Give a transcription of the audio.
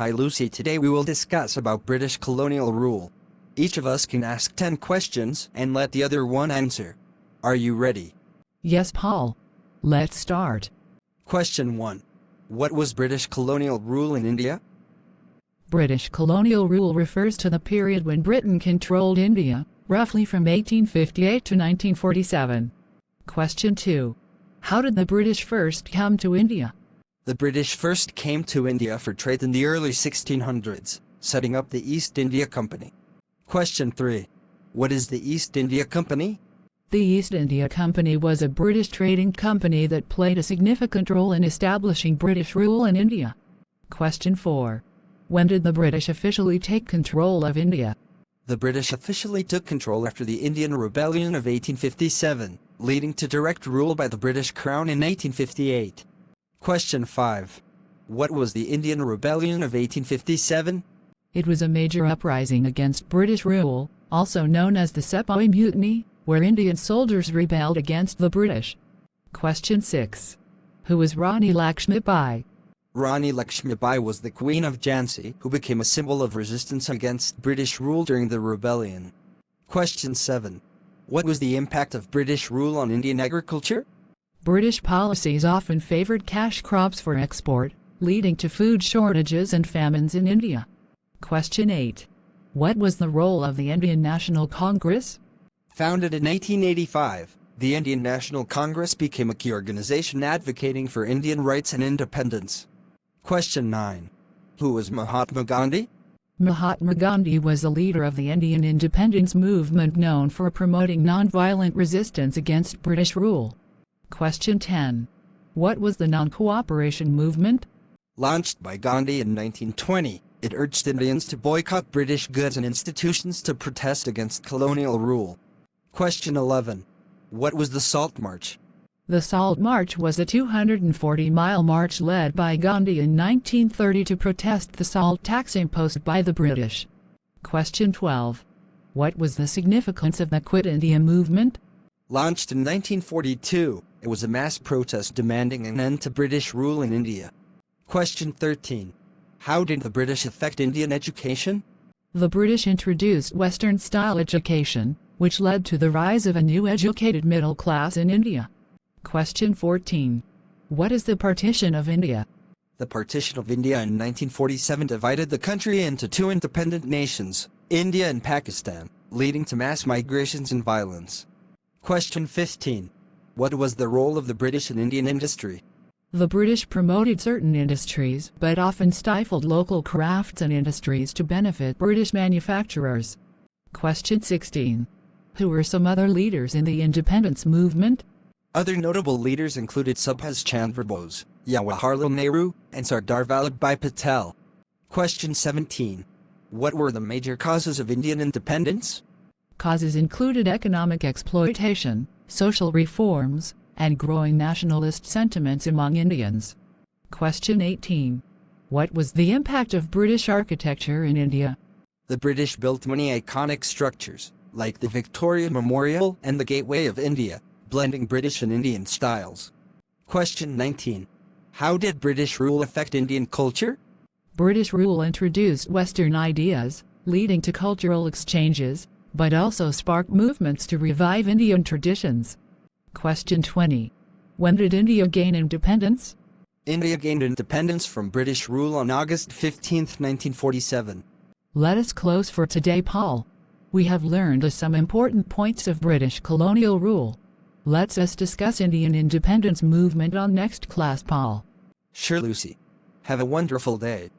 Hi Lucy, today we will discuss about British colonial rule. Each of us can ask 10 questions and let the other one answer. Are you ready? Yes, Paul. Let's start. Question 1. What was British colonial rule in India? British colonial rule refers to the period when Britain controlled India, roughly from 1858 to 1947. Question 2. How did the British first come to India? The British first came to India for trade in the early 1600s, setting up the East India Company. Question 3. What is the East India Company? The East India Company was a British trading company that played a significant role in establishing British rule in India. Question 4. When did the British officially take control of India? The British officially took control after the Indian Rebellion of 1857, leading to direct rule by the British Crown in 1858. Question 5. What was the Indian Rebellion of 1857? It was a major uprising against British rule, also known as the v7y Mutiny, where Indian soldiers rebelled against the British. Question 6. Who was Rani Lakshmibai? Rani Lakshmibai was the Queen of Jhansi, who became a symbol of resistance against British rule during the rebellion. Question 7. What was the impact of British rule on Indian agriculture? British policies often favored cash crops for export, leading to food shortages and famines in India. Question 8. What was the role of the Indian National Congress? Founded in 1885, the Indian National Congress became a key organization advocating for Indian rights and independence. Question 9. Who was Mahatma Gandhi? Mahatma Gandhi was a leader of the Indian independence movement known for promoting nonviolent resistance against British rule. Question 10. What was the non-cooperation movement? Launched by Gandhi in 1920, it urged Indians to boycott British goods and institutions to protest against colonial rule. Question 11. What was the Salt March? The Salt March was a 240-mile march led by Gandhi in 1930 to protest the salt tax imposed by the British. Question 12. What was the significance of the Quit India movement? Launched in 1942, it was a mass protest demanding an end to British rule in India. Question 13. How did the British affect Indian education? The British introduced Western-style education, which led to the rise of a new educated middle class in India. Question 14. What is the partition of India? The partition of India in 1947 divided the country into two independent nations, India and Pakistan, leading to mass migrations and violence. Question 15. What was the role of the British in Indian industry? The British promoted certain industries but often stifled local crafts and industries to benefit British manufacturers. Question 16. Who were some other leaders in the independence movement? Other notable leaders included Subhas Chandra Bose, Jawaharlal Nehru, and Sardar Vallabhbhai Patel. Question 17. What were the major causes of Indian independence? Causes included economic exploitation, social reforms, and growing nationalist sentiments among Indians. Question 18. What was the impact of British architecture in India? The British built many iconic structures, like the Victoria Memorial and the Gateway of India, blending British and Indian styles. Question 19. How did British rule affect Indian culture? British rule introduced Western ideas, leading to cultural exchanges, but also sparked movements to revive Indian traditions. Question 20. When did India gain independence? India gained independence from British rule on August 15, 1947. Let us close for today, Paul. We have learned some important points of British colonial rule. Let's us discuss Indian independence movement on next class, Paul. Sure, Lucy. Have a wonderful day.